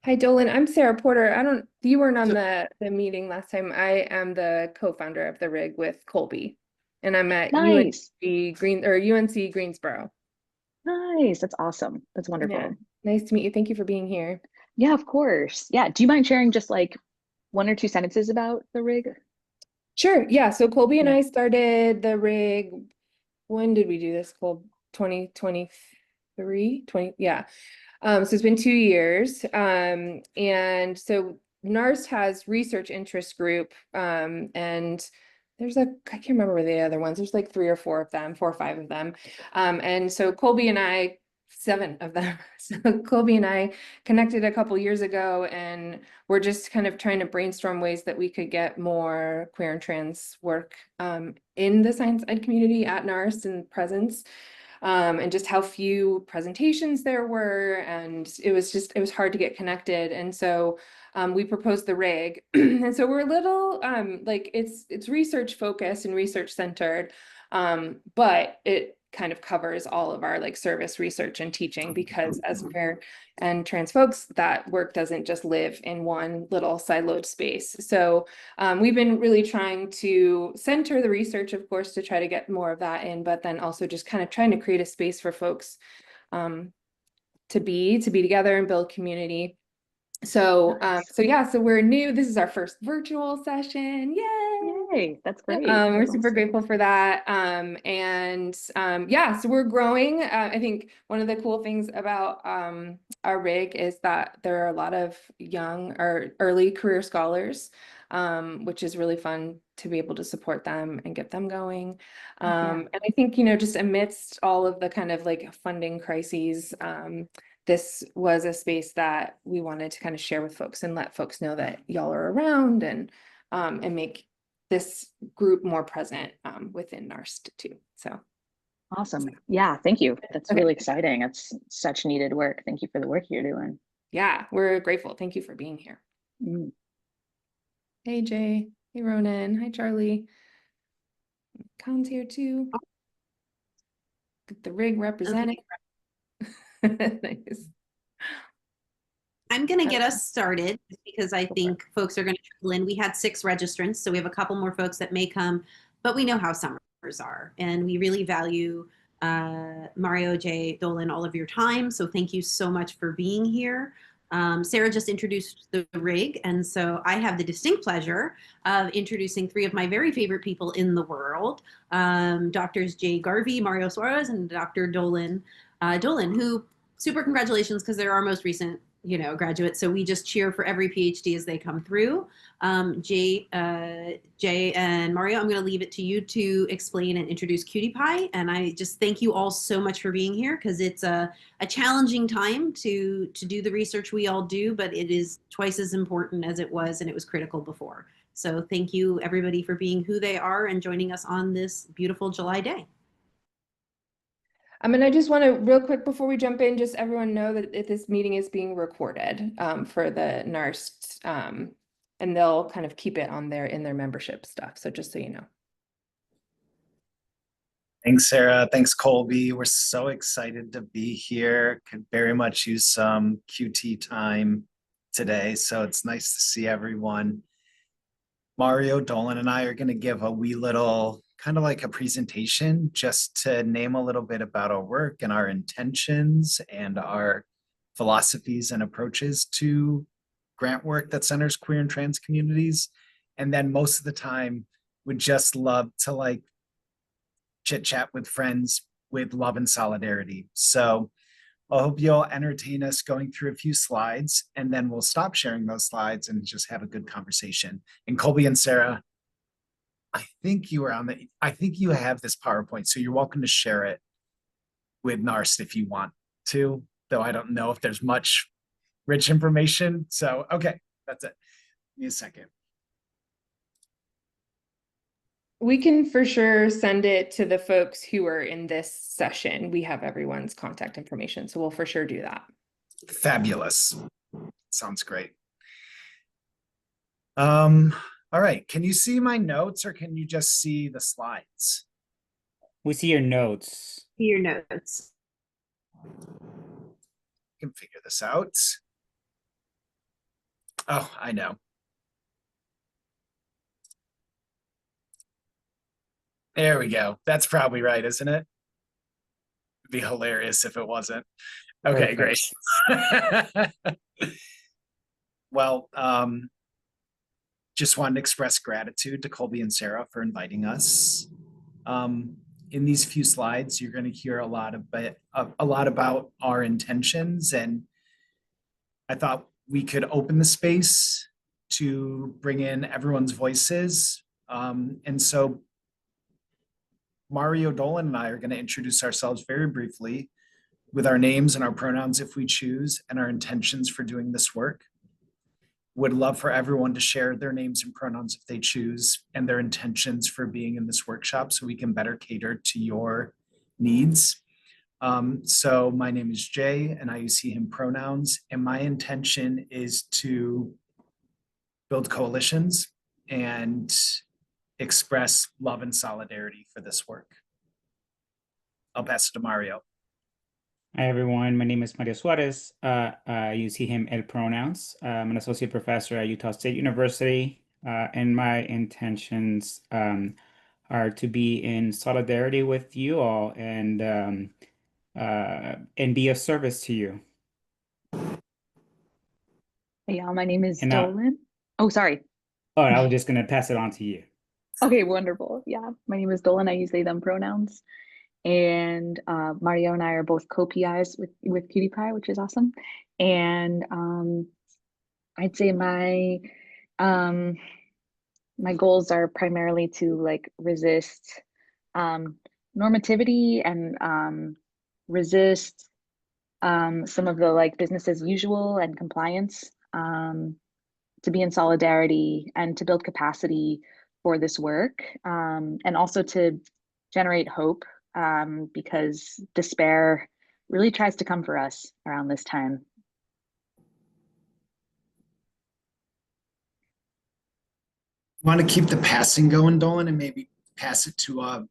Hi, Dolan. I'm Sarah Porter. You weren't on So the meeting last time. I am the co-founder of the rig with Colby, and I'm at nice. UNC Greensboro. Nice. That's awesome. That's Yeah. wonderful. Nice to meet you. Thank you for being here. Yeah, of course. Yeah. Do you mind sharing just like one or two sentences about the rig? Sure. Yeah. So Colby and Yeah. I started the rig. When did we do this, Colby? 2023? 20, yeah. So it's been 2 years. And so NARST has research interest group, and I can't remember the other ones. There's like three or four of them, four or five of them. And so Colby and I, seven of them. So Colby and I connected a couple years ago, and we're just kind of trying to brainstorm ways that we could get more queer and trans work in the science ed community at NARST and presence, and just how few presentations there were. And it was hard to get connected. And so we proposed the rig. And so we're a little like it's research focused and research centered, but it kind of covers all of our like service research and teaching, because as queer and trans folks, that work doesn't just live in one little siloed space. So we've been really trying to center the research, of course, to try to get more of that in, but then also just kind of trying to create a space for folks um, to be together and build community. Nice. So yeah, so we're new. This is our first virtual session. Yay! Yay. That's Yep, great. we're That's super awesome. grateful for that. Yeah, so we're growing. I think one of the cool things about our rig is that there are a lot of young or early career scholars, which is really fun to be able to support them and get them going. Yeah. And I think, just amidst all of the kind of like funding crises, this was a space that we wanted to kind of share with folks and let folks know that y'all are around, and make this group more present within NARST too. So, Awesome. Yeah. Thank you. That's okay. really exciting. That's such needed work. Thank you for the work you're doing. Yeah, we're grateful. Thank you for being here. Mm. Hey, Jay. Hey, Ronan. Hi, Charlie. Colin's here too. Get the rig Okay, represented. Nice. I'm going to get us started because I Go for it. think folks are going to trickle in. We had 6 registrants, so we have a couple more folks that may come, but we know how summers are, and we really value Mario, Jay, Dolan, all of your time. So thank you so much for being here. Sarah just introduced the rig, and so I have the distinct pleasure of introducing 3 of my very favorite people in the world, Doctors Jay Garvey, Mario Suarez, and Dr. Dolan, who super congratulations because they're our most recent graduates. So we just cheer for every PhD as they come through. Jay and Mario, I'm going to leave it to you to explain and introduce QTPIE. And I just thank you all so much for being here because it's a challenging time to do the research we all do, but it is twice as important as it was, and it was critical before. So thank you everybody for being who they are and joining us on this beautiful July day. And I just want to real quick before we jump in, just everyone know that this meeting is being recorded for the NARST, and they'll kind of keep it on in their membership stuff. So just so you know. Thanks, Sarah. Thanks, Colby. We're so excited to be here. Could very much use some QT time today. So it's nice to see everyone. Mario, Dolan, and I are going to give a wee little kind of like a presentation just to name a little bit about our work and our intentions and our philosophies and approaches to grant work that centers queer and trans communities. And then most of the time, would just love to like chit chat with friends with love and solidarity. So I hope you'll entertain us going through a few slides, and then we'll stop sharing those slides and just have a good conversation. And Colby and Sarah, I think you have this PowerPoint, so you're welcome to share it with NARST if you want to, though I don't know if there's much rich information. So, okay, that's it. Give me a second. We can for sure send it to the folks who are in this session. We have everyone's contact information, so we'll for sure do that. Fabulous. Sounds great. All right. Can you see my notes or can you just see the slides? We see your notes. Your notes. Can figure this out. Oh, I know. There we go. That's probably right, isn't it? It'd be hilarious if it wasn't. Okay, great. Well, just wanted to express gratitude to Colby and Sara for inviting us. In these few slides, you're going to hear a lot about our intentions, and I thought we could open the space to bring in everyone's voices. And so Mario, Dolan, and I are going to introduce ourselves very briefly with our names and our pronouns if we choose, and our intentions for doing this work. Would love for everyone to share their names and pronouns if they choose, and their intentions for being in this workshop so we can better cater to your needs. So my name is Jay and I use he, him pronouns, and my intention is to build coalitions and express love and solidarity for this work. I'll pass it to Mario. Hi, everyone. My name is Mario Suarez. I use he, him, el pronouns. I'm an associate professor at Utah State University, and my intentions are to be in solidarity with you all and be of service to you. Hey, y'all, my name is And Dolan. Oh, sorry. oh, I was just gonna pass it on to you. Okay, wonderful. Yeah, my name is Dolan. I use they, them pronouns. And Mario and I are both co-PIs with QTPIE, which is awesome. And I'd say my goals are primarily to like resist normativity and resist some of the like business as usual and compliance, to be in solidarity and to build capacity for this work, and also to generate hope, because despair really tries to come for us around this time. Want to keep the passing going, Dolan, and maybe pass it to a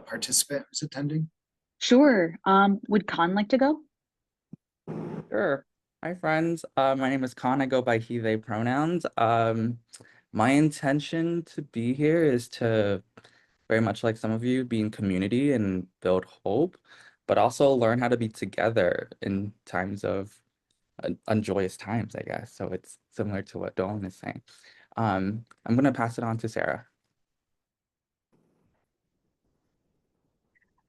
participant who's attending? Sure. Would Khan like to go? Sure. Hi, friends. My name is Khan. I go by he, they pronouns. My intention to be here is to, very much like some of you, be in community and build hope, but also learn how to be together in times of unjoyous times, I guess. So it's similar to what Dolan is saying. I'm going to pass it on to Sara.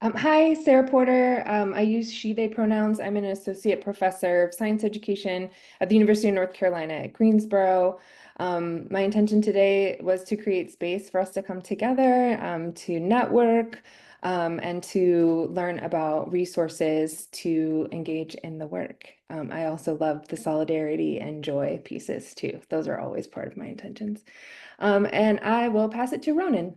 Hi, Sarah Porter. I use she, they pronouns. I'm an associate professor of science education at the University of North Carolina at Greensboro. My intention today was to create space for us to come together, to network, and to learn about resources to engage in the work. I also love the solidarity and joy pieces too. Those are always part of my intentions. And I will pass it to Ronan.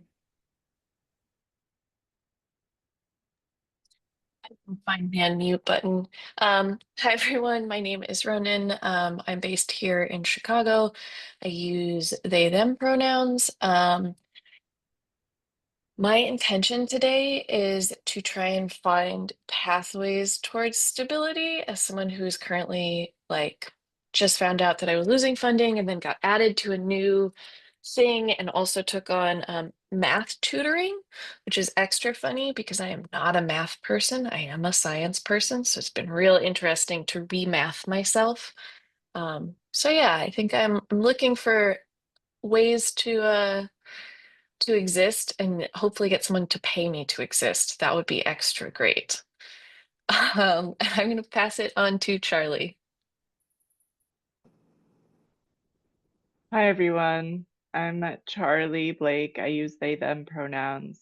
Find the unmute button. Hi everyone, my name is Ronan. I'm based here in Chicago. I use they, them pronouns. My intention today is to try and find pathways towards stability as someone who's currently like just found out that I was losing funding and then got added to a new thing and also took on math tutoring, which is extra funny because I am not a math person. I am a science person. So it's been real interesting to re-math myself. So yeah, I think I'm looking for ways to exist and hopefully get someone to pay me to exist. That would be extra great. I'm going to pass it on to Charlie. Hi, everyone. I'm Charlie Blake. I use they, them pronouns.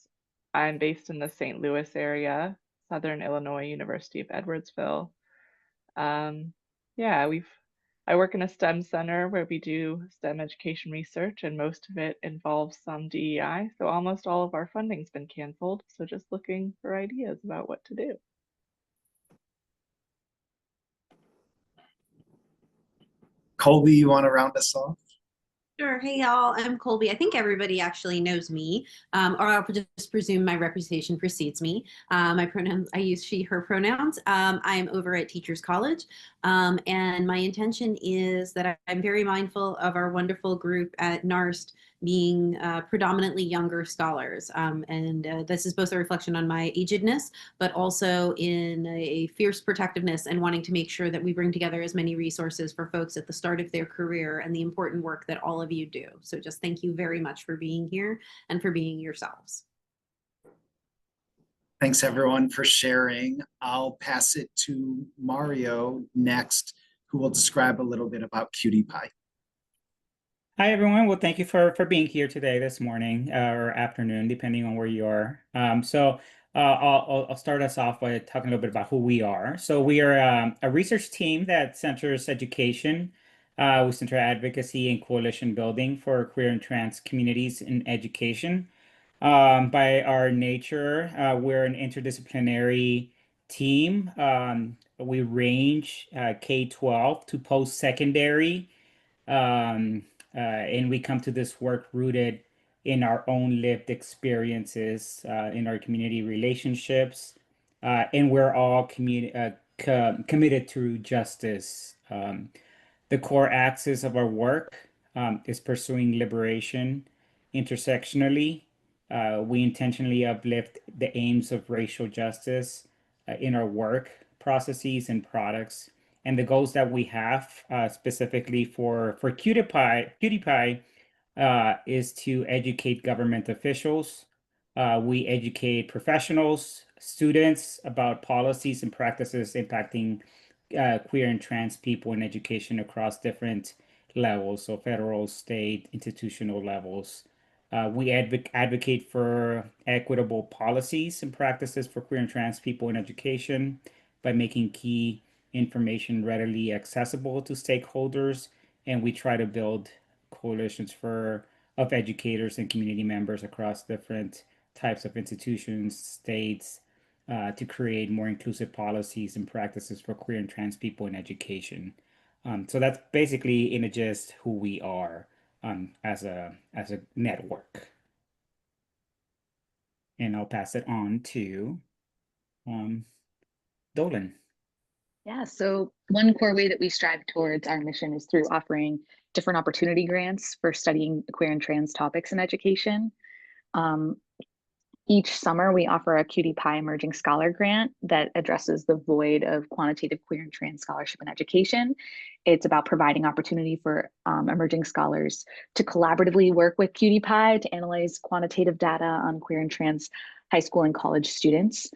I'm based in the St. Louis area, Southern Illinois, University of Edwardsville. Yeah, I work in a STEM center where we do STEM education research, and most of it involves some DEI. So almost all of our funding's been canceled. So just looking for ideas about what to do. Colby, you want to round us off? Sure. Hey, y'all. I'm Colby. I think everybody actually knows me, or I'll just presume my reputation precedes me. My pronouns, I use she, her pronouns. I'm over at Teachers College, and my intention is that I'm very mindful of our wonderful group at NARST being predominantly younger scholars. And this is both a reflection on my agedness, but also in a fierce protectiveness and wanting to make sure that we bring together as many resources for folks at the start of their career and the important work that all of you do. So just thank you very much for being here and for being yourselves. Thanks everyone for sharing. I'll pass it to Mario next, who will describe a little bit about QTPIE. Hi, everyone. Well, thank you for being here today, this morning or afternoon, depending on where you are. I'll start us off by talking a little bit about who we are. So we are a research team that centers education. We center advocacy and coalition building for queer and trans communities in education. By our nature, we're an interdisciplinary team. We range K-12 to post-secondary. And we come to this work rooted in our own lived experiences, in our community relationships, and we're all committed to justice. The core axis of our work is pursuing liberation intersectionally. We intentionally uplift the aims of racial justice in our work processes and products. And the goals that we have specifically for QTPIE is to educate government officials. We educate professionals, students about policies and practices impacting queer and trans people in education across different levels, so federal, state, institutional levels. We advocate for equitable policies and practices for queer and trans people in education by making key information readily accessible to stakeholders, and we try to build coalitions of educators and community members across different types of institutions, states, to create more inclusive policies and practices for queer and trans people in education. So that's basically in a gist who we are as a network. And I'll pass it on to Dolan. Yeah, so one core way that we strive towards our mission is through offering different opportunity grants for studying queer and trans topics in education. Each summer, we offer a QTPIE Emerging Scholar Grant that addresses the void of quantitative queer and trans scholarship in education. It's about providing opportunity for emerging scholars to collaboratively work with QTPIE to analyze quantitative data on queer and trans high school and college students.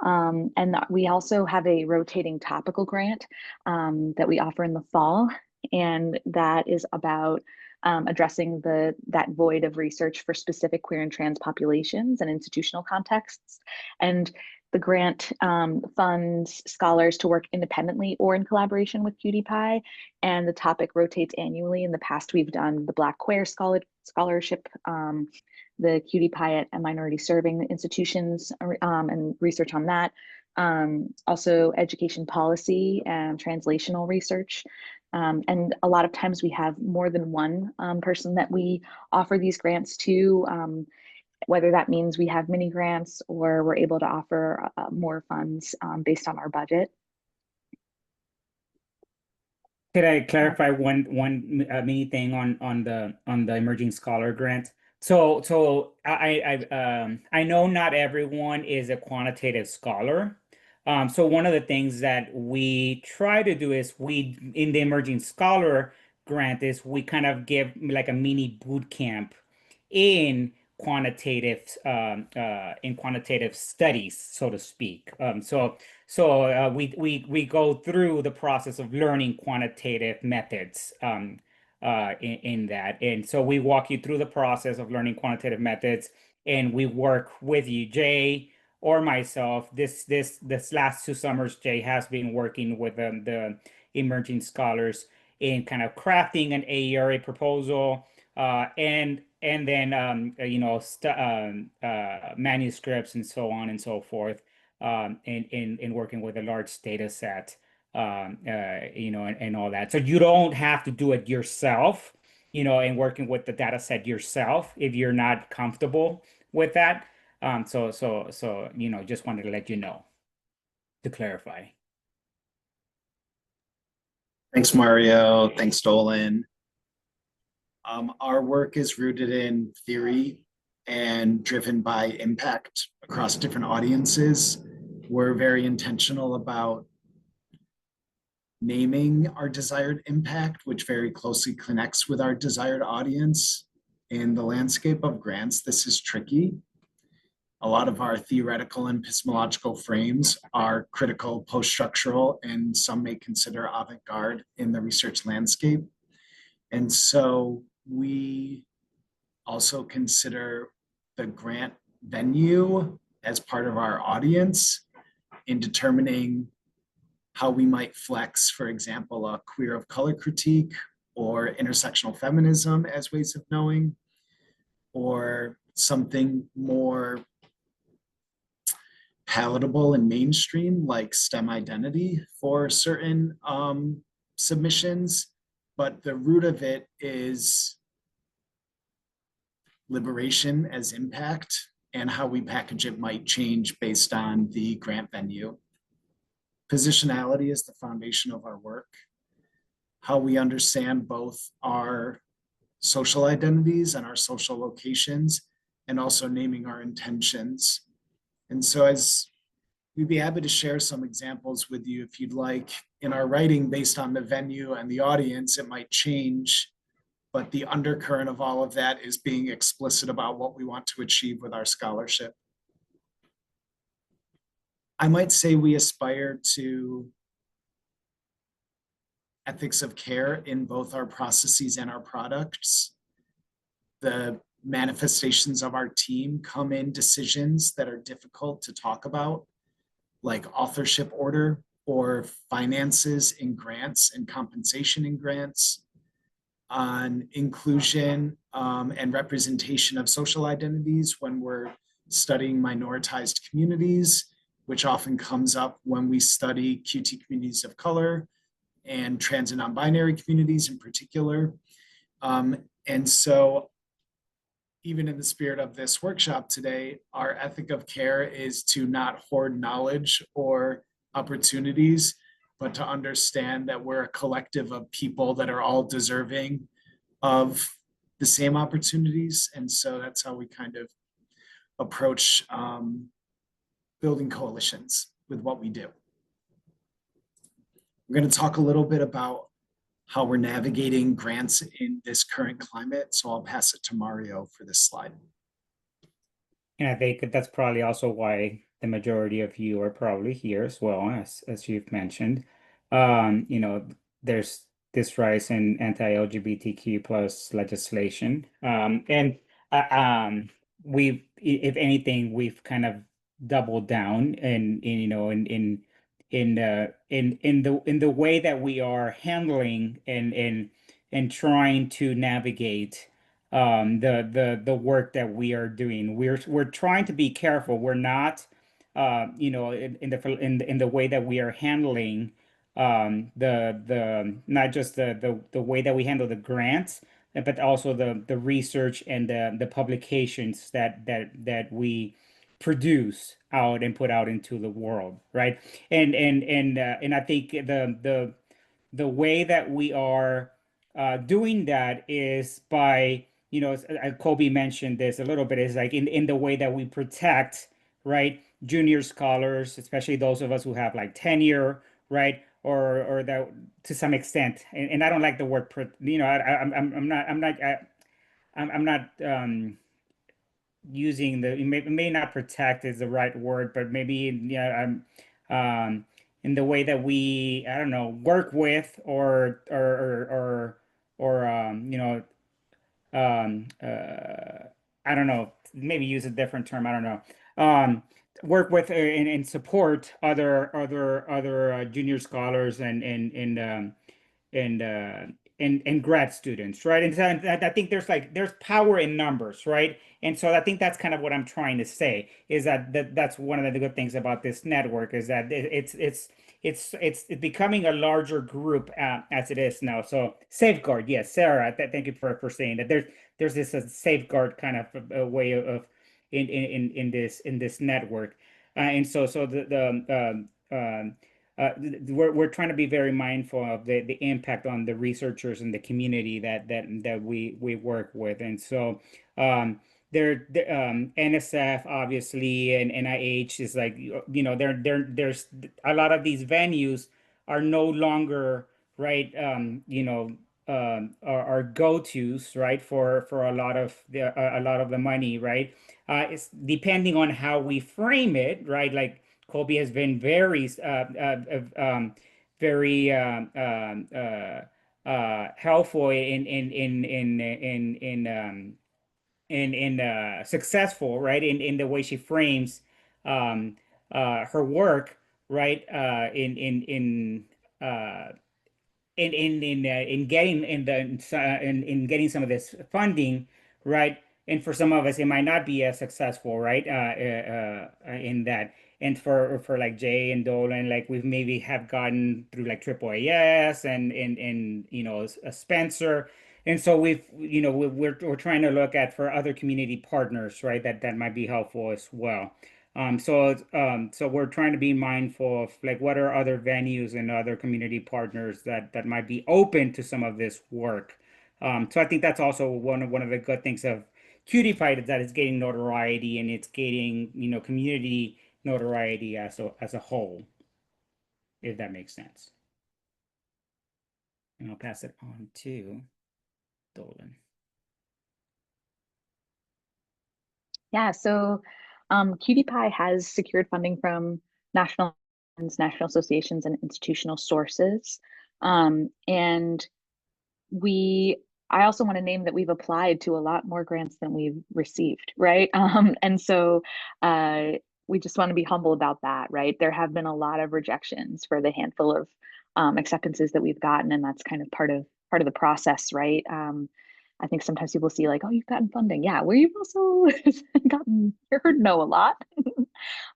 And we also have a rotating topical grant that we offer in the fall, and that is about addressing that void of research for specific queer and trans populations and institutional contexts. And the grant funds scholars to work independently or in collaboration with QTPIE, and the topic rotates annually. In the past, we've done the Black Queer Scholarship, the QTPIE at minority serving institutions, and research on that. Also education policy and translational research. And a lot of times we have more than one person that we offer these grants to, whether that means we have mini grants or we're able to offer more funds based on our budget. Could I clarify one mini thing on the Emerging Scholar Grant? So I know not everyone is a quantitative scholar. So one of the things that we try to do is in the Emerging Scholar Grant is we kind of give like a mini boot camp in quantitative studies, so to speak. So we go through the process of learning quantitative methods in that. And so we walk you through the process of learning quantitative methods, and we work with you, Jay or myself. This last 2 summers, Jay has been working with the emerging scholars in kind of crafting an AERA proposal, and then manuscripts and so on and so forth, in working with a large data set, and all that. So you don't have to do it yourself. and working with the data set yourself if you're not comfortable with that. So just wanted to let you know to clarify. Thanks, Mario. Thanks, Dolan. Our work is rooted in theory and driven by impact across different audiences. We're very intentional about naming our desired impact, which very closely connects with our desired audience. In the landscape of grants, this is tricky. A lot of our theoretical and epistemological frames are critical, post-structural, and some may consider avant-garde in the research landscape. And so we also consider the grant venue as part of our audience in determining how we might flex, for example, a queer of color critique or intersectional feminism as ways of knowing, or something more palatable and mainstream like STEM identity for certain submissions. But the root of it is liberation as impact, and how we package it might change based on the grant venue. Positionality is the foundation of our work. How we understand both our social identities and our social locations, and also naming our intentions. And so we'd be happy to share some examples with you if you'd like. In our writing, based on the venue and the audience, it might change, but the undercurrent of all of that is being explicit about what we want to achieve with our scholarship. I might say we aspire to ethics of care in both our processes and our products. The manifestations of our team come in decisions that are difficult to talk about, like authorship order or finances in grants and compensation in grants, on inclusion and representation of social identities when we're studying minoritized communities, which often comes up when we study QT communities of color and trans and non-binary communities in particular. And so even in the spirit of this workshop today, our ethic of care is to not hoard knowledge or opportunities, but to understand that we're a collective of people that are all deserving of the same opportunities. And so that's how we kind of approach building coalitions with what we do. We're going to talk a little bit about how we're navigating grants in this current climate. So I'll pass it to Mario for this slide. And I think that's probably also why the majority of you are probably here as well, as you've mentioned. There's this rise in anti-LGBTQ plus legislation. If anything, we've kind of doubled down in the way that we are handling and trying to navigate the work that we are doing. We're trying to be careful. We're not in the way that we are handling the not just the way that we handle the grants, but also the research and the publications that we produce out and put out into the world, right? And I think the way that we are doing that is by, Colby mentioned this a little bit, is like in the way that we protect, right, junior scholars, especially those of us who have like tenure, right, or that to some extent, and I don't like the word, I'm not using may not protect is the right word, but maybe in the way that we, I don't know, work with or I don't know, maybe use a different term, I don't know, work with and support other junior scholars and grad students, right? And so I think there's power in numbers, right? And so I think that's kind of what I'm trying to say, is that's one of the good things about this network, is that it's becoming a larger group as it is now. So safeguard, yes, Sarah, thank you for saying that. There's this safeguard kind of a way of in this network, and so we're trying to be very mindful of the impact on the researchers and the community that we work with, and so NSF obviously and NIH is like, you know, there's a lot of these venues are no longer right, you know, are go-tos, right, for a lot of the money, right. It's depending on how we frame it, right. Like Colby has been very very helpful in successful, right, in the way she frames her work, right, uh, in getting in getting some of this funding, right? And for some of us, it might not be as successful, right? In that, and for like Jay and Dolan, like we've maybe have gotten through like AAAS and you know Spencer, and so we've you know we're trying to look at for other community partners, right? That might be helpful as well. So we're trying to be mindful of like what are other venues and other community partners that might be open to some of this work. So I think that's also one of the good things of QTPIE, that it's getting notoriety and it's getting, you know, community notoriety as a whole, if that makes sense. And I'll pass it on to Dolan. Yeah, so QTPIE has secured funding from national associations and institutional sources. And I also want to name that we've applied to a lot more grants than we've received, right? And so we just want to be humble about that, right? There have been a lot of rejections for the handful of acceptances that we've gotten, and that's kind of part of the process, right? I think sometimes people see like, oh, you've gotten funding. Yeah, we've also heard no a lot.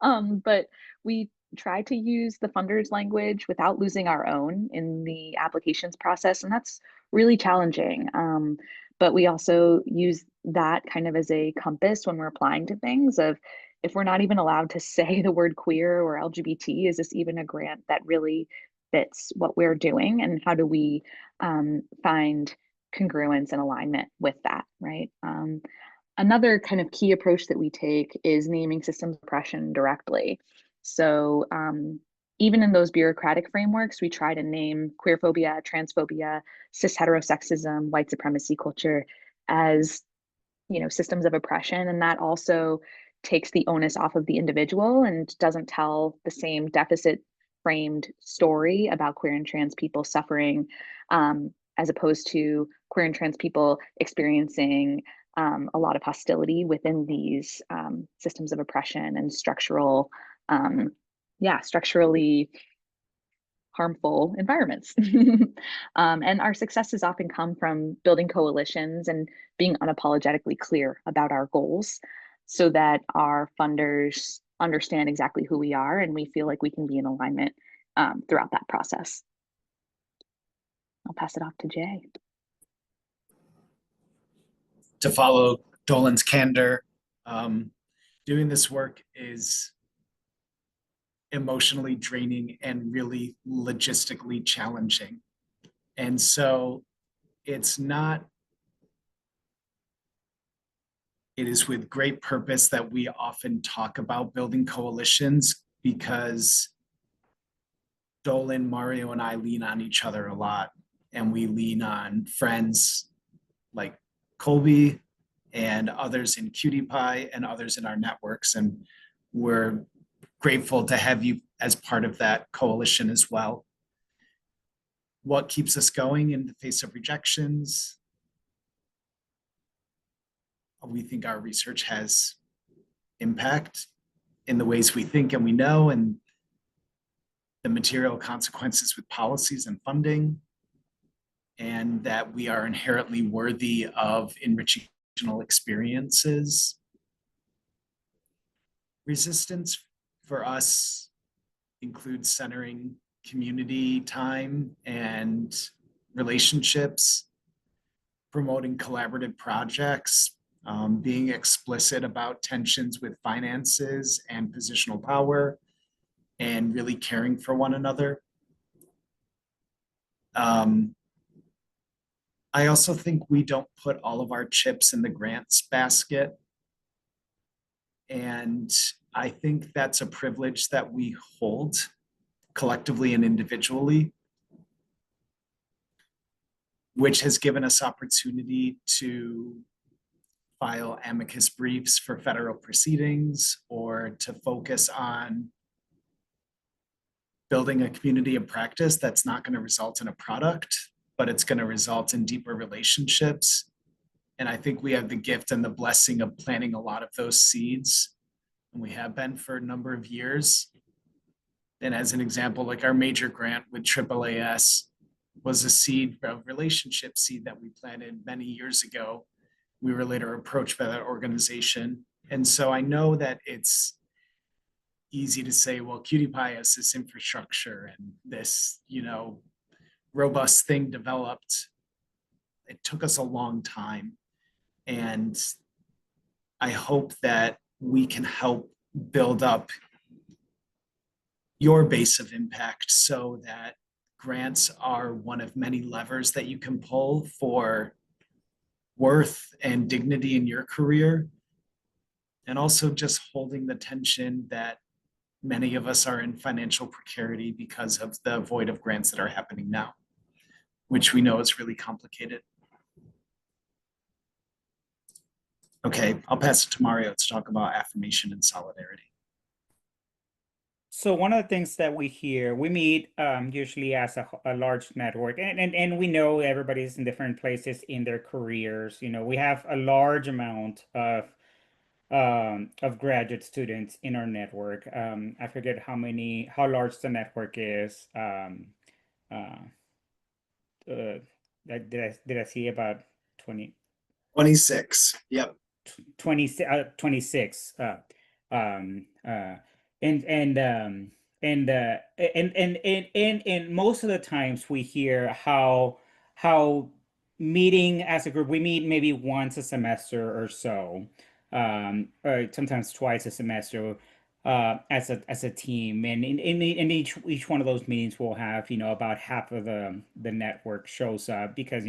But we try to use the funders language without losing our own in the applications process, and that's really challenging. But we also use that kind of as a compass when we're applying to things of, if we're not even allowed to say the word queer or LGBT, is this even a grant that really fits what we're doing? And how do we find congruence and alignment with that, right? Another kind of key approach that we take is naming systems of oppression directly. So even in those bureaucratic frameworks, we try to name queerphobia, transphobia, cis heterosexism, white supremacy culture as, you know, systems of oppression. And that also takes the onus off of the individual and doesn't tell the same deficit framed story about queer and trans people suffering, as opposed to queer and trans people experiencing a lot of hostility within these systems of oppression and structurally harmful environments. And our successes often come from building coalitions and being unapologetically clear about our goals so that our funders understand exactly who we are and we feel like we can be in alignment throughout that process. I'll pass it off to Jay. To follow Dolan's candor, doing this work is emotionally draining and really logistically challenging. And so it is with great purpose that we often talk about building coalitions, because Dolan, Mario, and I lean on each other a lot, and we lean on friends like Colby and others in QTPIE and others in our networks. And we're grateful to have you as part of that coalition as well. What keeps us going in the face of rejections? We think our research has impact in the ways we think and we know, and the material consequences with policies and funding, and that we are inherently worthy of enriching experiences. Resistance for us includes centering community time and relationships, promoting collaborative projects, being explicit about tensions with finances and positional power, and really caring for one another. I also think we don't put all of our chips in the grants basket. And I think that's a privilege that we hold collectively and individually, which has given us opportunity to file amicus briefs for federal proceedings or to focus on building a community of practice that's not going to result in a product, but it's going to result in deeper relationships. And I think we have the gift and the blessing of planting a lot of those seeds. And we have been for a number of years. And as an example, like our major grant with AAAS was a seed, a relationship seed that we planted many years ago. We were later approached by that organization. And so I know that it's easy to say, well, QTPIE has this infrastructure and this, robust thing developed. It took us a long time. And I hope that we can help build up your base of impact so that grants are one of many levers that you can pull for worth and dignity in your career. And also just holding the tension that many of us are in financial precarity because of the void of grants that are happening now, which we know is really complicated. Okay, I'll pass it to Mario to talk about affirmation and solidarity. So one of the things that we hear, we meet usually as a large network, and we know everybody's in different places in their careers. We have a large amount of graduate students in our network. I forget how large the network is. Did I see about 20? 26. Yep. 26. And most of the times we hear how meeting as a group, we meet maybe once a semester or so, or sometimes twice a semester, as a team, and in each one of those meetings we'll have about half of the network shows up because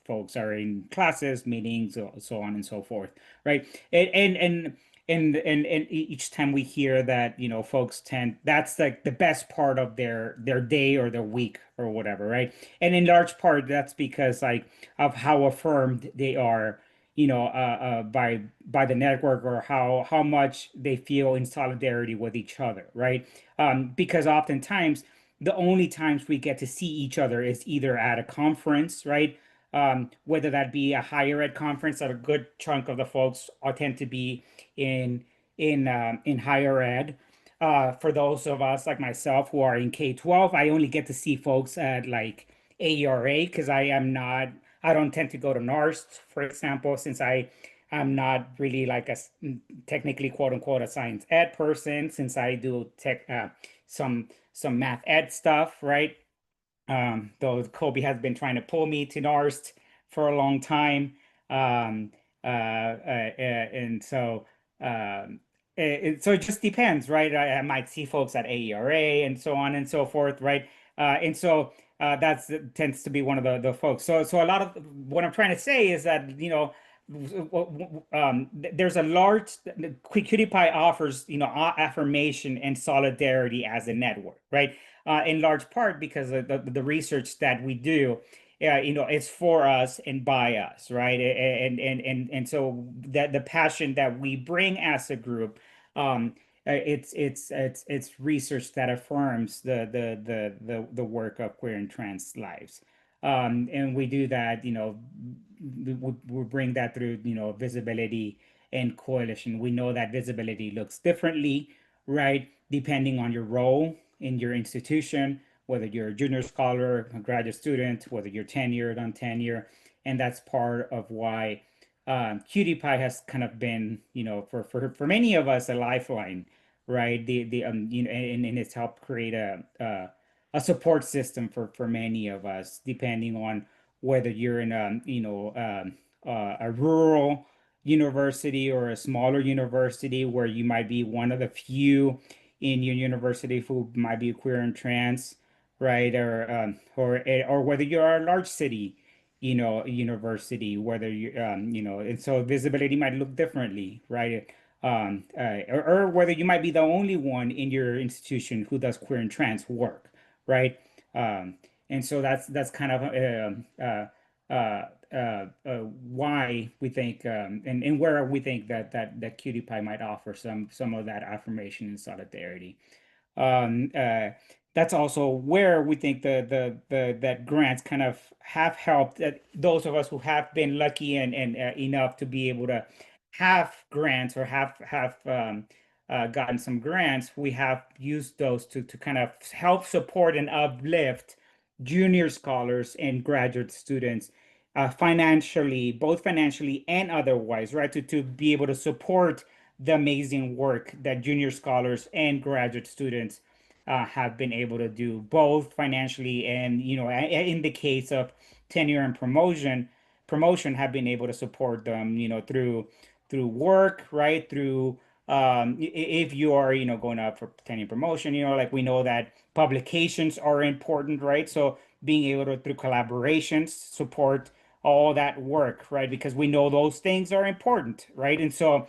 folks are in classes, meetings, so on and so forth, right? And each time we hear that folks that's like the best part of their day or their week or whatever, right? And in large part that's because like of how affirmed they are by the network, or how much they feel in solidarity with each other, right? Because oftentimes the only times we get to see each other is either at a conference, right? Whether that be a higher ed conference, that a good chunk of the folks tend to be in higher ed. For those of us like myself who are in K-12, I only get to see folks at like AERA because I don't tend to go to NARST, for example, since I'm not really like technically quote unquote a science ed person, since I do some math ed stuff, right? Though Colby has been trying to pull me to NARST for a long time. And so so it just depends, right? I might see folks at AERA and so on and so forth, right? And so that tends to be one of the folks. So a lot of what I'm trying to say is that there's a large QTPIE offers affirmation and solidarity as a network, right? In large part because of the research that we do, it's for us and by us, right? And so that the passion that we bring as a group, it's research that affirms the work of queer and trans lives. And we do that, we bring that through, visibility and coalition. We know that visibility looks differently, right? Depending on your role in your institution, whether you're a junior scholar, a graduate student, whether you're tenured, untenured. And that's part of why QTPIE has kind of been, for many of us, a lifeline, right? And it's helped create a support system for many of us, depending on whether you're in a a rural university or a smaller university where you might be one of the few in your university who might be queer and trans, right? Or whether you're a large city, university, whether and so visibility might look differently, right? Or whether you might be the only one in your institution who does queer and trans work, right? And so that's kind of why we think and where we think that QTPIE might offer some of that affirmation and solidarity. um, uh, that's also where we think that grants kind of have helped those of us who have been lucky and enough to be able to have grants or have gotten some grants. We have used those to kind of help support and uplift junior scholars and graduate students financially, both financially and otherwise, right? To be able to support the amazing work that junior scholars and graduate students have been able to do, both financially and, in the case of tenure and promotion have been able to support them, through work, right? Through if you are, going up for tenure promotion, like we know that publications are important, right? So being able to, through collaborations, support all that work, right? Because we know those things are important, right? And so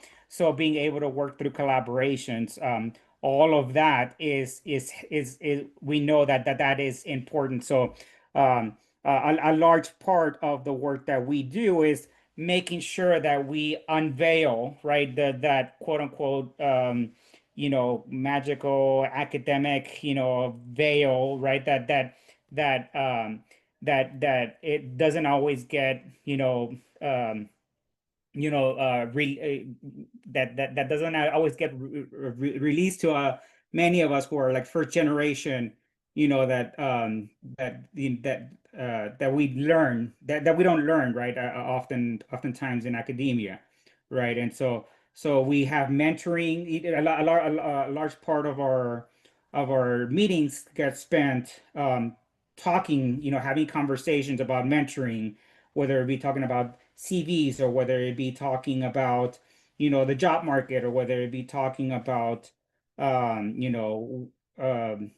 being able to work through collaborations, all of that is we know that is important. So a large part of the work that we do is making sure that we unveil, right, that quote unquote magical academic veil, right, that it doesn't always get that doesn't always get released to many of us who are like first generation, that we learn that we don't learn, right, oftentimes in academia, right? And so we have mentoring. A large part of our meetings get spent talking, having conversations about mentoring, whether it be talking about CVs or whether it be talking about, the job market, or whether it be talking about, um, you know, um,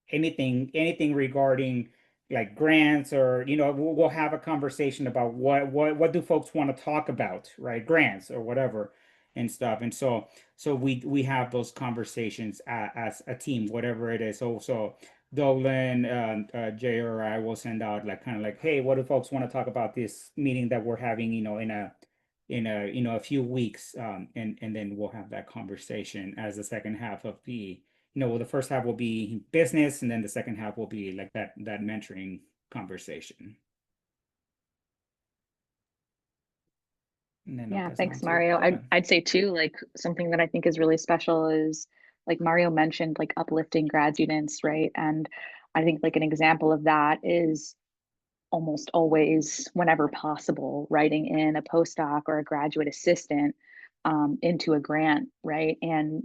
anything regarding like grants, or we'll have a conversation about what do folks want to talk about, right? Grants or whatever and stuff. And so we have those conversations as a team, whatever it is. So Dolan, Jay or I will send out like kind of like, hey, what do folks want to talk about this meeting that we're having, in a few weeks, and then we'll have that conversation as the second half of the first half will be business, and then the second half will be like that mentoring conversation. And then I'll Yeah, pass it on thanks, to Mario. Dolan. I'd say too, like something that I think is really special is like Mario mentioned, like uplifting grad students, right? And I think like an example of that is almost always, whenever possible, writing in a postdoc or a graduate assistant into a grant, right? And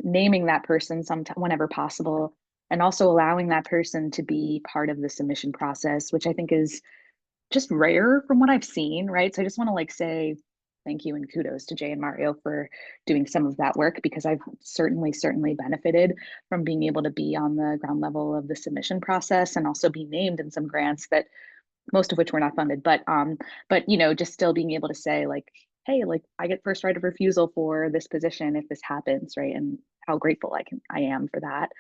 naming that person sometime whenever possible, and also allowing that person to be part of the submission process, which I think is just rare from what I've seen, right? So I just want to like say thank you and kudos to Jay and Mario for doing some of that work, because I've certainly benefited from being able to be on the ground level of the submission process and also be named in some grants that most of which were not funded, but just still being able to say like, hey, like I get first right of refusal for this position if this happens, right? And how grateful I am for that.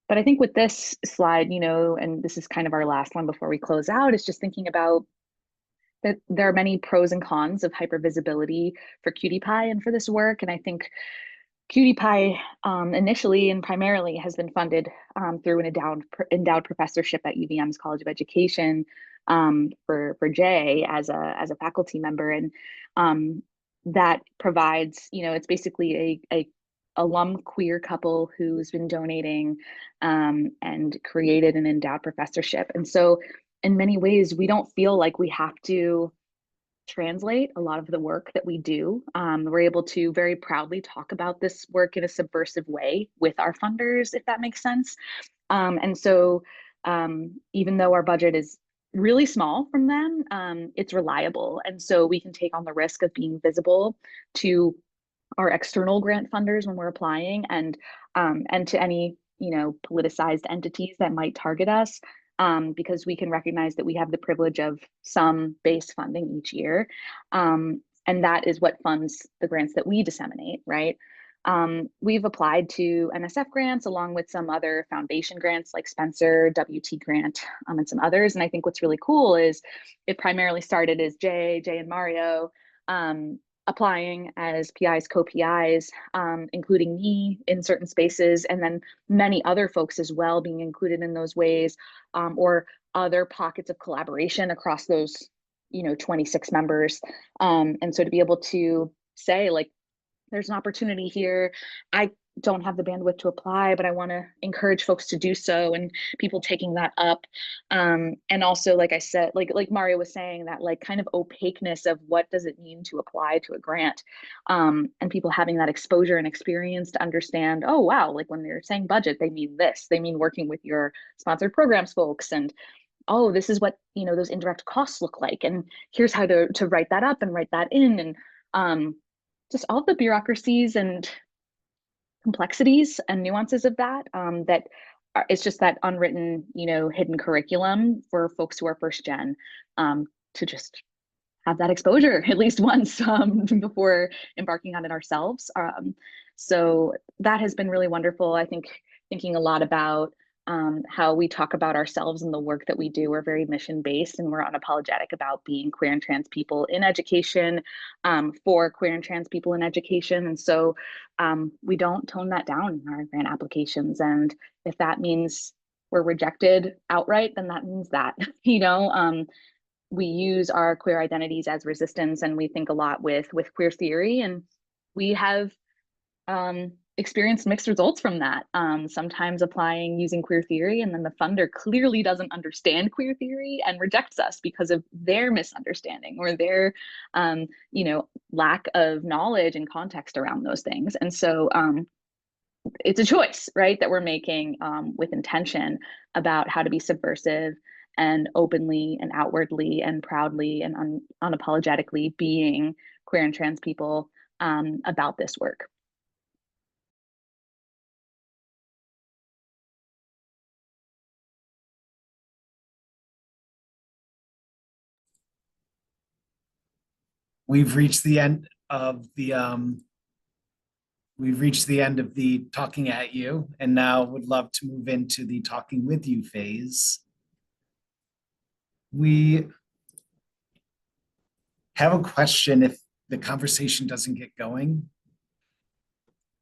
But I think with this slide, and this is kind of our last one before we close out, is just thinking about that there are many pros and cons of hypervisibility for QTPIE and for this work. And I think QTPIE initially and primarily has been funded through an endowed professorship at UVM's College of Education for Jay as a faculty member, and that provides, it's basically a alum queer couple who's been donating and created an endowed professorship. And so in many ways, we don't feel like we have to translate a lot of the work that we do. We're able to very proudly talk about this work in a subversive way with our funders, if that makes sense. And so even though our budget is really small from them, it's reliable. And so we can take on the risk of being visible to our external grant funders when we're applying, and to any politicized entities that might target us, because we can recognize that we have the privilege of some base funding each year, and that is what funds the grants that we disseminate, right? We've applied to NSF grants along with some other foundation grants like Spencer, WT Grant, and some others. And I think what's really cool is it primarily started as Jay and Mario applying as PIs, co-PIs, including me in certain spaces, and then many other folks as well being included in those ways, or other pockets of collaboration across those 26 members. And so to be able to say, like, there's an opportunity here. I don't have the bandwidth to apply, but I want to encourage folks to do so, and people taking that up. And also, like I said, like Mario was saying, that like kind of opaqueness of what does it mean to apply to a grant, and people having that exposure and experience to understand, oh, wow, like when they're saying budget, they mean this, they mean working with your sponsored programs folks, and oh, this is what those indirect costs look like, and here's how to write that up and write that in, and just all the bureaucracies and complexities and nuances of that, it's just that unwritten, hidden curriculum for folks who are first gen, to just have that exposure at least once, before embarking on it ourselves. So that has been really wonderful. I think thinking a lot about how we talk about ourselves and the work that we do. We're very mission-based, and we're unapologetic about being queer and trans people in education, for queer and trans people in education. And so we don't tone that down in our grant applications. And if that means we're rejected outright, then that means that, we use our queer identities as resistance, and we think a lot with queer theory, and we have experienced mixed results from that. Sometimes applying using queer theory, and then the funder clearly doesn't understand queer theory and rejects us because of their misunderstanding or their lack of knowledge and context around those things. And so it's a choice, right, that we're making with intention about how to be subversive and openly and outwardly and proudly and unapologetically being queer and trans people about this work. We've reached the end of the talking at you, and now would love to move into the talking with you phase. We have a question if the conversation doesn't get going,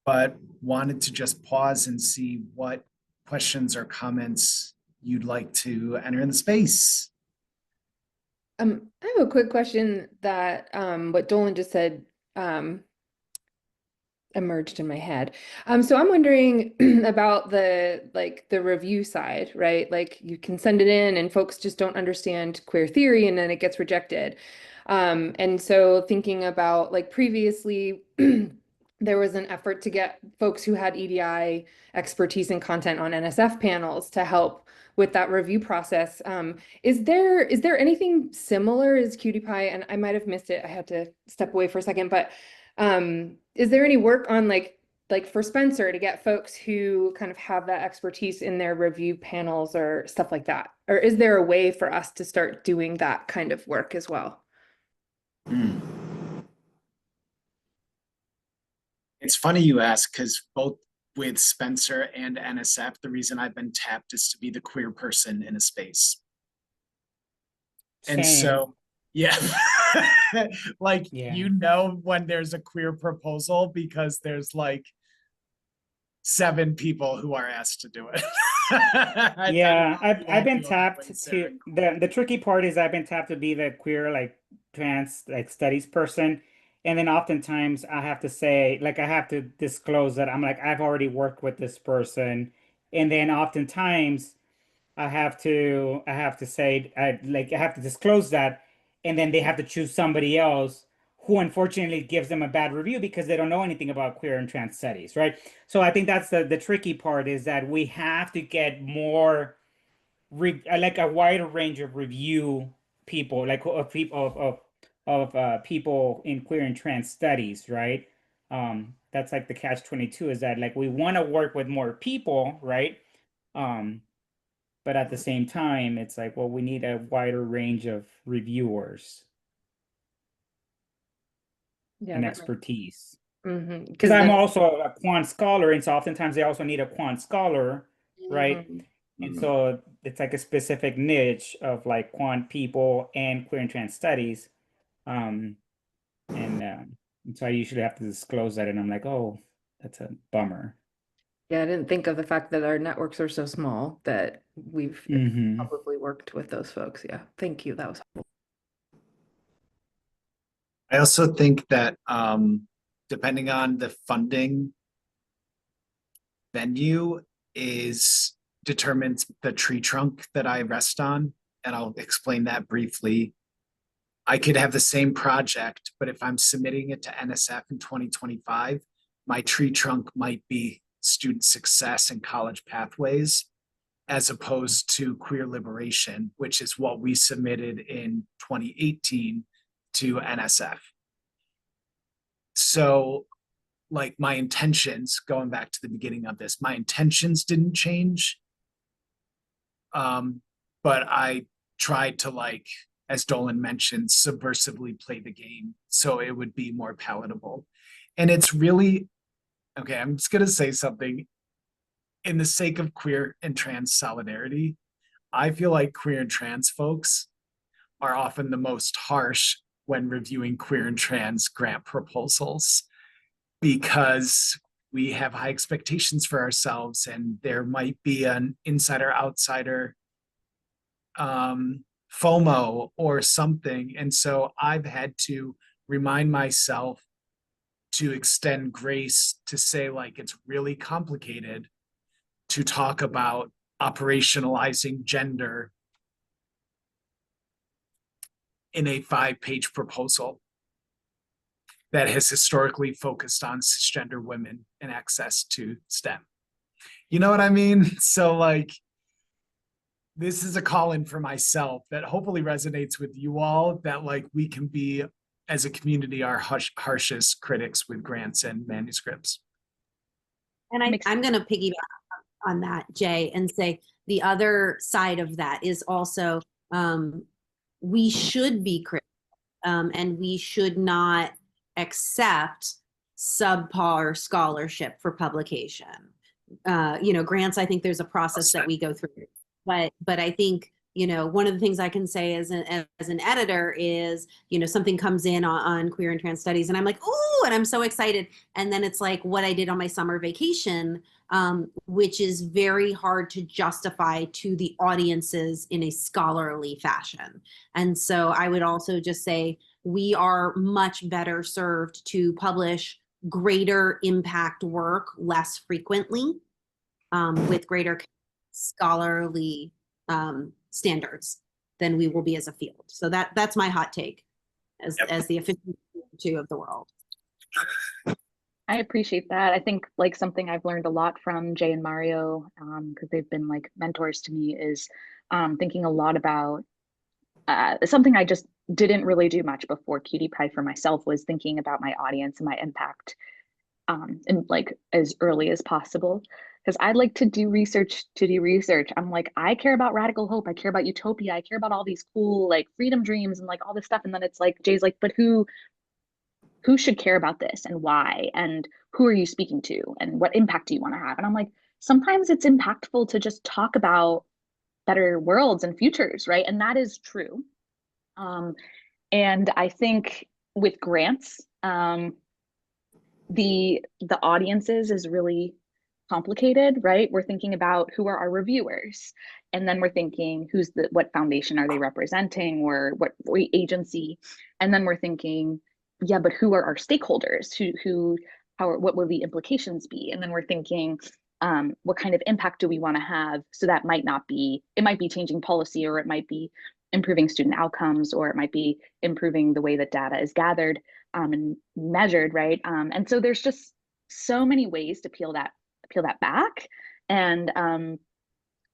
but wanted to just pause and see what questions or comments you'd like to enter in the space. I have a quick question that what Dolan just said emerged in my head. So I'm wondering about the review side, right? Like you can send it in and folks just don't understand queer theory and then it gets rejected. And so thinking about like previously there was an effort to get folks who had EDI expertise and content on NSF panels to help with that review process. Is there anything similar as QTPIE? And I might have missed it. I had to step away for a second, but is there any work on like for Spencer to get folks who kind of have that expertise in their review panels or stuff like that? Or is there a way for us to start doing that kind of work as well? It's funny you ask, because both with Spencer and NSF, the reason I've been tapped is to be the queer person in a space. And so, yeah, like, when there's a queer proposal, because there's like 7 people who are asked to do it. Yeah, I've been tapped to the tricky part is I've been tapped to be the queer like trans like studies person, and then oftentimes I have to say like I have to disclose that I'm like I've already worked with this person, and then oftentimes I have to say I have to disclose that, and then they have to choose somebody else who unfortunately gives them a bad review because they don't know anything about queer and trans studies, right? So I think that's the tricky part, is that we have to get more like a wider range of review people, like of people of people in queer and trans studies, right? That's like the catch-22, is that like we want to work with more people, right? But at the same time, it's like, well, we need a wider range of reviewers Yeah, and that makes expertise. because Because I'm also a quant scholar, and so oftentimes they also need a quant scholar, right? And so it's like a specific niche of like quant people and queer and trans studies. And so I usually have to disclose that, and I'm like, oh, that's a bummer. Yeah, I didn't think of the fact that our networks are so small that we've Mm-hmm. probably worked with those folks. Yeah, thank you. That was I also think that depending on the funding venue determines the tree trunk that I rest on, and I'll explain that briefly. I could have the same project, but if I'm submitting it to NSF in 2025, my tree trunk might be student success and college pathways, as opposed to queer liberation, which is what we submitted in 2018 to NSF. So, like, my intentions, going back to the beginning of this, my intentions didn't change. But I tried to, like, as Dolan mentioned, subversively play the game so it would be more palatable. And it's really, okay, I'm just gonna say something. In the sake of queer and trans solidarity, I feel like queer and trans folks are often the most harsh when reviewing queer and trans grant proposals, because we have high expectations for ourselves, and there might be an insider outsider FOMO or something. And so I've had to remind myself to extend grace, to say, like, it's really complicated to talk about operationalizing gender in a 5-page proposal that has historically focused on cisgender women and access to STEM. You know what I mean? So, like, this is a call in for myself that hopefully resonates with you all, that, like, we can be, as a community, our harshest critics with grants and manuscripts. And I'm going to piggyback on that, Jay, and say the other side of that is also we should be critical, and we should not accept subpar scholarship for publication. Grants, I think there's a process that we go through. But I think, one of the things I can say as an editor is, something comes in on queer and trans studies, and I'm like, ooh, and I'm so excited. And then it's like what I did on my summer vacation, which is very hard to justify to the audiences in a scholarly fashion. And so I would also just say we are much better served to publish greater impact work less frequently, with greater scholarly standards than we will be as a field. So that's my hot take as the official two of the world. I appreciate that. I think, like, something I've learned a lot from Jay and Mario, because they've been like mentors to me, is thinking a lot about something I just didn't really do much before QTPIE for myself, was thinking about my audience and my impact and, like, as early as possible. Because I like to do research to do research. I'm like, I care about radical hope. I care about utopia. I care about all these cool, like, freedom dreams and, like, all this stuff. And then it's like, Jay's like, but who should care about this, and why, and who are you speaking to, and what impact do you want to have? And I'm like, sometimes it's impactful to just talk about better worlds and futures, right? And that is true. And I think with grants, the audiences is really complicated, right? We're thinking about who are our reviewers, and then we're thinking what foundation are they representing, or what agency, and then we're thinking, yeah, but who are our stakeholders, what will the implications be? And then we're thinking, what kind of impact do we want to have? So that might be changing policy, or it might be improving student outcomes, or it might be improving the way that data is gathered and measured, right? And so there's just so many ways to peel that back. And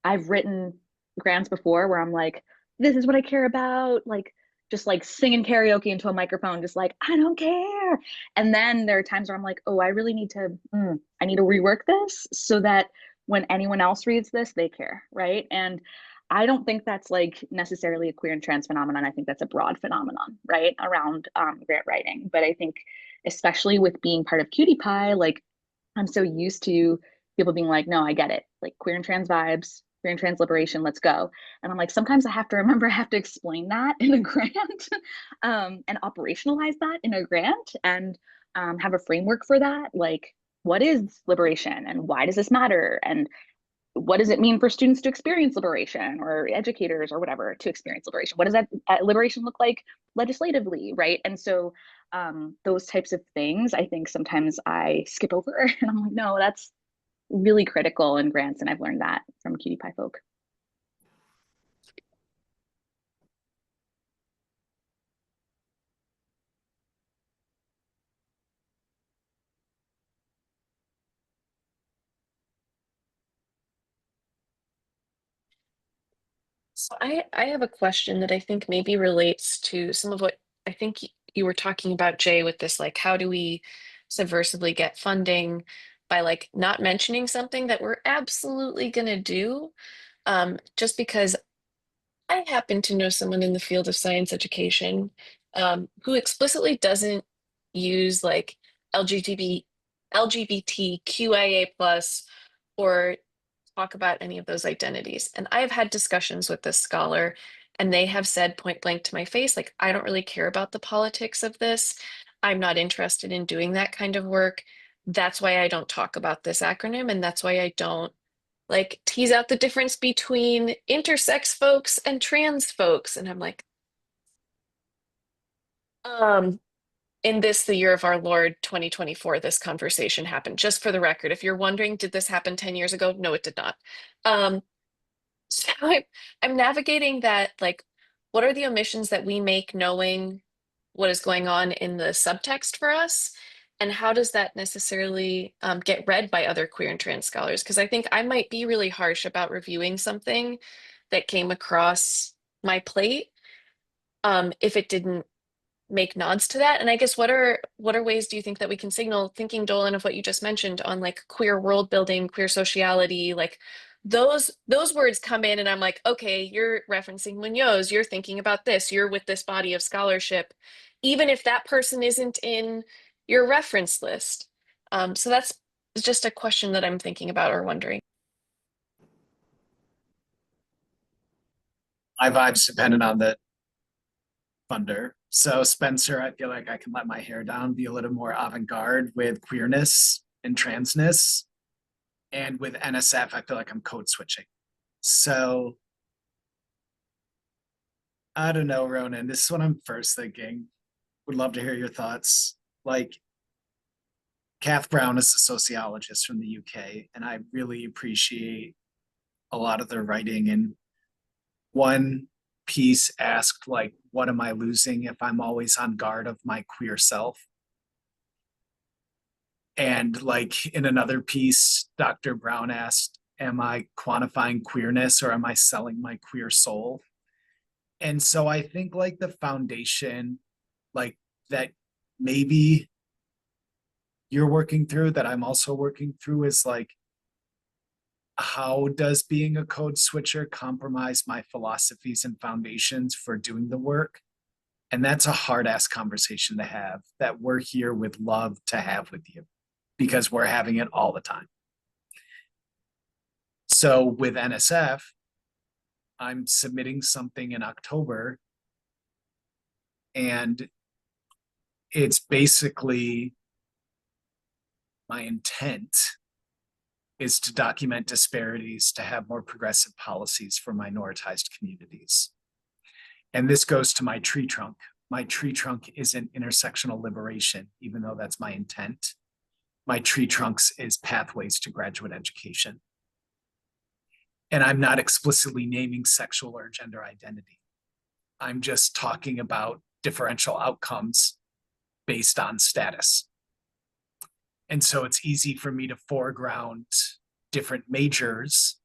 I've written grants before where I'm like, this is what I care about, like just like singing karaoke into a microphone, just like, I don't care. And then there are times where I'm like, oh, I really need to, I need to rework this so that when anyone else reads this, they care, right? And I don't think that's like necessarily a queer and trans phenomenon. I think that's a broad phenomenon, right, around grant writing. But I think especially with being part of QTPIE, like I'm so used to people being like, no, I get it, like queer and trans vibes, queer and trans liberation, let's go. And I'm like, sometimes I have to remember, I have to explain that in a grant and operationalize that in a grant and have a framework for that. Like, what is liberation and why does this matter? And what does it mean for students to experience liberation, or educators or whatever to experience liberation? What does that liberation look like legislatively, right? And so those types of things, I think sometimes I skip over and I'm like, no, that's really critical in grants. And I've learned that from QTPIE folk. So I have a question that I think maybe relates to some of what I think you were talking about, Jay, with this, like, how do we subversively get funding by like not mentioning something that we're absolutely gonna do? Just because I happen to know someone in the field of science education who explicitly doesn't use like LGBT, LGBTQIA plus or talk about any of those identities. And I've had discussions with this scholar, and they have said point blank to my face, like, I don't really care about the politics of this. I'm not interested in doing that kind of work. That's why I don't talk about this acronym, and that's why I don't like tease out the difference between intersex folks and trans folks. And I'm like, um, in this, the year of our Lord 2024, this conversation happened. Just for the record, if you're wondering, did this happen 10 years ago? No, it did not. So I'm navigating that, like, what are the omissions that we make knowing what is going on in the subtext for us? And how does that necessarily get read by other queer and trans scholars? Because I think I might be really harsh about reviewing something that came across my plate if it didn't make nods to that. And I guess what are ways do you think that we can signal, thinking, Dolan, of what you just mentioned on like queer world building, queer sociality, like those words come in and I'm like, okay, you're referencing Munoz, you're thinking about this, you're with this body of scholarship, even if that person isn't in your reference list. So that's just a question that I'm thinking about or wondering. My vibe's dependent on the funder. So Spencer, I feel like I can let my hair down, be a little more avant-garde with queerness and transness. And with NSF, I feel like I'm code switching. So I don't know, Ronan, this is what I'm first thinking. Would love to hear your thoughts. Like, Kath Brown is a sociologist from the UK, and I really appreciate a lot of their writing. And one piece asked, like, what am I losing if I'm always on guard of my queer self? And like in another piece, Dr. Brown asked, am I quantifying queerness or am I selling my queer soul? And so I think like the foundation, like that maybe you're working through, that I'm also working through, is like, how does being a code switcher compromise my philosophies and foundations for doing the work? And that's a hard ass conversation to have that we're here with love to have with you, because we're having it all the time. So with NSF, I'm submitting something in October, and it's basically my intent is to document disparities to have more progressive policies for minoritized communities. And this goes to my tree trunk. My tree trunk isn't intersectional liberation, even though that's my intent. My tree trunks is pathways to graduate education. And I'm not explicitly naming sexual or gender identity. I'm just talking about differential outcomes based on status. And so it's easy for me to foreground different majors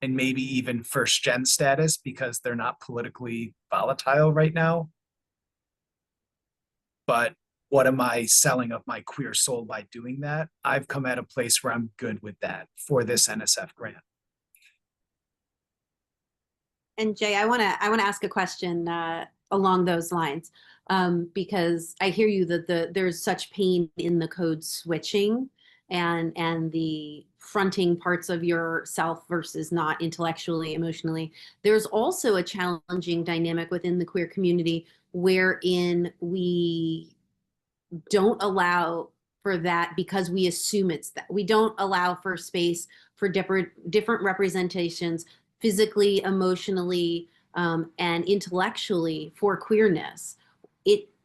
and maybe even first gen status because they're not politically volatile right now. But what am I selling of my queer soul by doing that? I've come at a place where I'm good with that for this NSF grant. And Jay, I want to ask a question along those lines because I hear you that there's such pain in the code switching and the fronting parts of yourself versus not intellectually, emotionally. There's also a challenging dynamic within the queer community wherein we don't allow for that because we assume it's that. We don't allow for space for different representations physically, emotionally, and intellectually for queerness.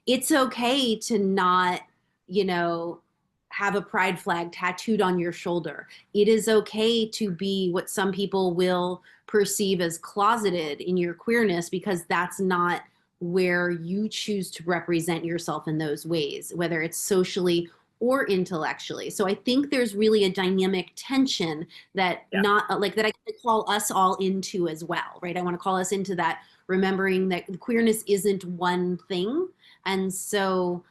It's okay to not, you know, have a pride flag tattooed on your shoulder. It is okay to be what some people will perceive as closeted in your queerness because that's not where you choose to represent yourself in those ways, whether it's socially or intellectually. So I think there's really a dynamic tension that not like that I can call us all into as well, right? I want to call us into that, remembering that queerness isn't one thing. And so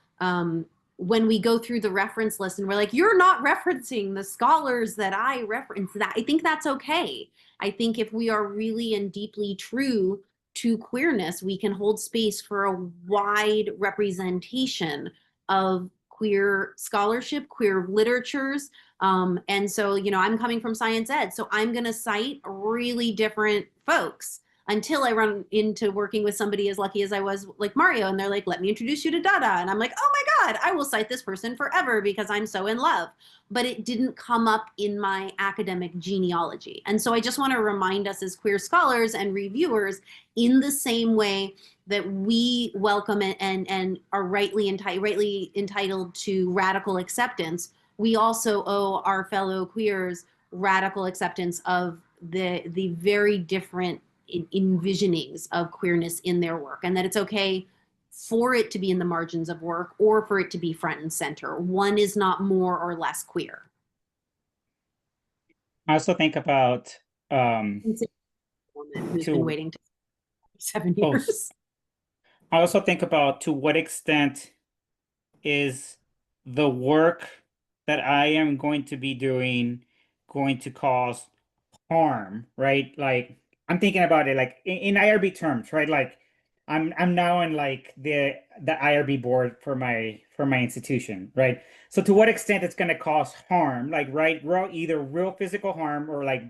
when we go through the reference list and we're like, you're not referencing the scholars that I reference, that I think that's okay. I think if we are really and deeply true to queerness, we can hold space for a wide representation of queer scholarship, queer literatures. And so, you know, I'm coming from science ed, so I'm going to cite really different folks until I run into working with somebody as lucky as I was like Mario, and they're like, let me introduce you to Dada. And I'm like, oh my God, I will cite this person forever because I'm so in love. But it didn't come up in my academic genealogy. And so I just want to remind us as queer scholars and reviewers, in the same way that we welcome it and are rightly entitled to radical acceptance, we also owe our fellow queers radical acceptance of the very different envisionings of queerness in their work, and that it's okay for it to be in the margins of work or for it to be front and center. One is not more or less queer. I also think about Who's been waiting 7 years. I also think about to what extent is the work that I am going to be doing going to cause harm, right? Like I'm thinking about it like in IRB terms, right? Like I'm now in like the IRB board for my institution, right? So to what extent it's going to cause harm, like right, either real physical harm or like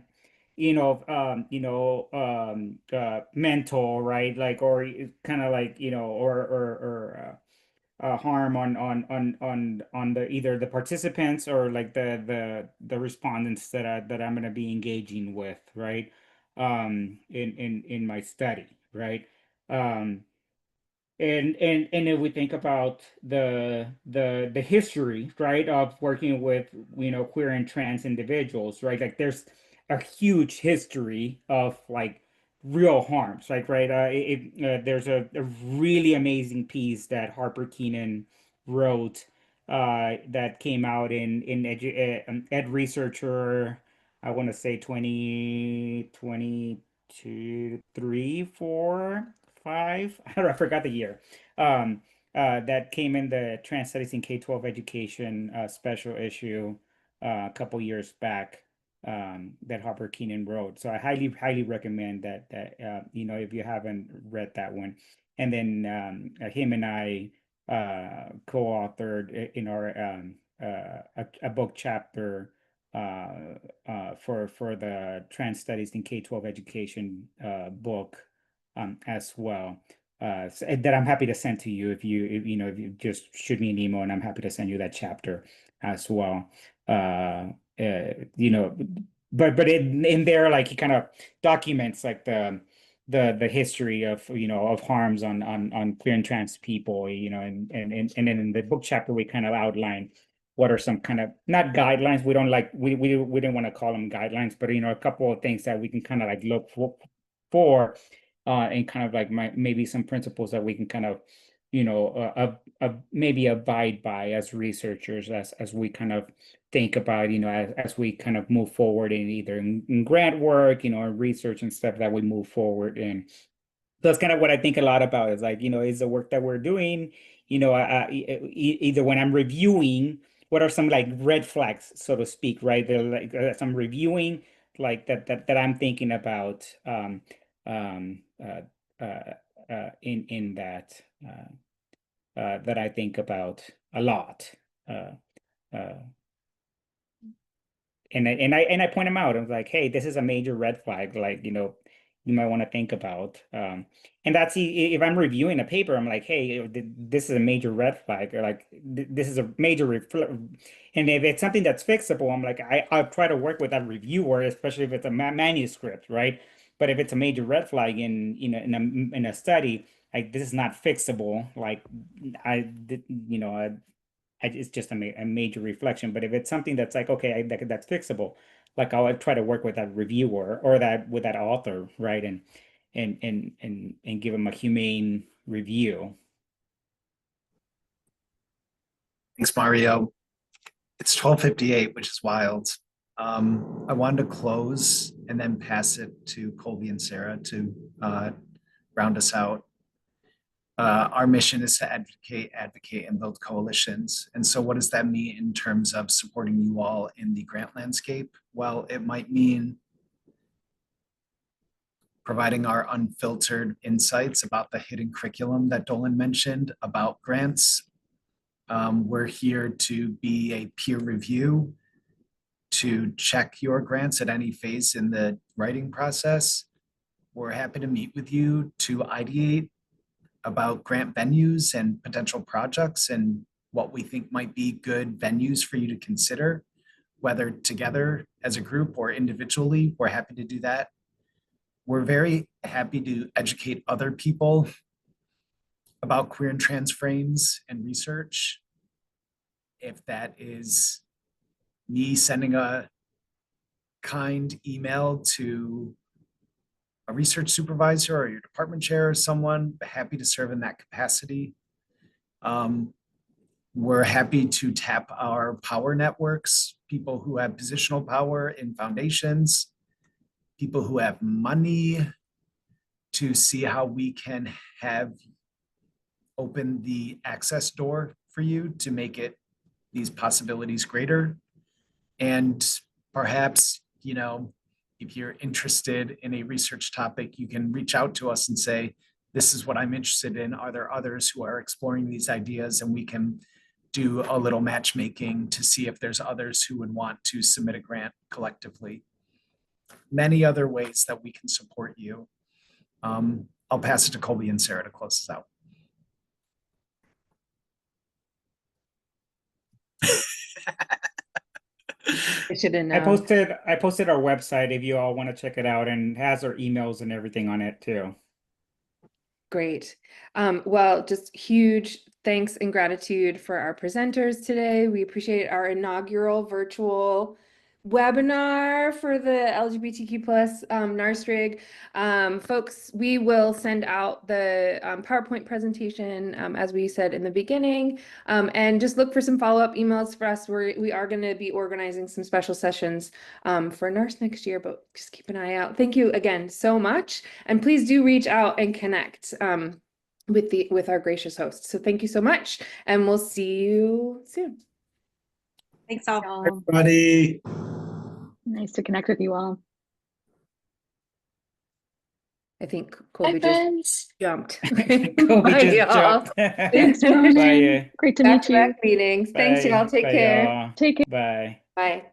mental, right? Like or kind of like or harm on the either the participants or like the respondents that I'm going to be engaging with, right? In my study, right? And if we think about the history, right, of working with queer and trans individuals, right? Like there's a huge history of like real harms, like right. There's a really amazing piece that Harper Keenan wrote that came out in Ed Researcher. I want to say 2022, 3, 4, 5. I forgot the year. That came in the Trans Studies in K-12 Education special issue a couple years back that Harper Keenan wrote. So I highly recommend that if you haven't read that one. And then him and I co-authored in our a book chapter for the Trans Studies in K-12 Education book as well. That I'm happy to send to you if you just shoot me an email, and I'm happy to send you that chapter as well. But in there, like he kind of documents like the history of of harms on queer and trans people, and then in the book chapter we kind of outline what are some kind of not guidelines. We don't like we didn't want to call them guidelines, but a couple of things that we can kind of like look for and kind of like maybe some principles that we can kind of, you know, maybe abide by as researchers, as we kind of think about, you know, as we kind of move forward in either in grant work, you know, or research and stuff that we move forward in. That's kind of what I think a lot about, is like, you know, is the work that we're doing, you know, either when I'm reviewing, what are some like red flags, so to speak, right? They're like some reviewing, like that I'm thinking about um, uh, in that that I think about a lot. Uh, uh, and I point them out. I was like, hey, this is a major red flag. Like, you know, you might want to think about. And that's if I'm reviewing a paper, I'm like, hey, this is a major red flag, or like this is a major and if it's something that's fixable, I'm like, I'll try to work with that reviewer, especially if it's a manuscript, right? But if it's a major red flag in, you know, in a study, like this is not fixable. Like you know, it's just a major reflection. But if it's something that's like, okay, that's fixable, like I'll try to work with that reviewer or with that author, right? And give them a humane review. Thanks, Mario. It's 12:58, which is wild. I wanted to close and then pass it to Colby and Sara to round us out. Our mission is to advocate, and build coalitions. And so what does that mean in terms of supporting you all in the grant landscape? Well, it might mean providing our unfiltered insights about the hidden curriculum that Dolan mentioned about grants. We're here to be a peer review, to check your grants at any phase in the writing process. We're happy to meet with you to ideate about grant venues and potential projects and what we think might be good venues for you to consider, whether together as a group or individually. We're happy to do that. We're very happy to educate other people about queer and trans frames and research. If that is me sending a kind email to a research supervisor or your department chair or someone, happy to serve in that capacity. We're happy to tap our power networks, people who have positional power in foundations, people who have money, to see how we can have open the access door for you to make it these possibilities greater. And perhaps, you know, if you're interested in a research topic, you can reach out to us and say, this is what I'm interested in. Are there others who are exploring these ideas? And we can do a little matchmaking to see if there's others who would want to submit a grant collectively. Many other ways that we can support you. I'll pass it to Colby and Sara to close this out. I should have I known. posted our website if you all want to check it out, and it has our emails and everything on it too. Great. Well, just huge thanks and gratitude for our presenters today. We appreciate our inaugural virtual webinar for the LGBTQ plus NARST rig. Folks, we will send out the PowerPoint presentation as we said in the beginning, and just look for some follow-up emails for us. We are going to be organizing some special sessions for NARST next year, but just keep an eye out. Thank you again so much, and please do reach out and connect with our gracious hosts. So thank you so much, and we'll see you soon. Thanks all. Everybody. Nice to connect with you all. I think Bye, Colby just friends. jumped. Colby Bye, just y'all. jumped. Thanks, Ronan. Bye. Great to meet you. Back-to-back meetings. Thanks, y'all. Take Bye, care. y'all. Take care. Bye. Bye.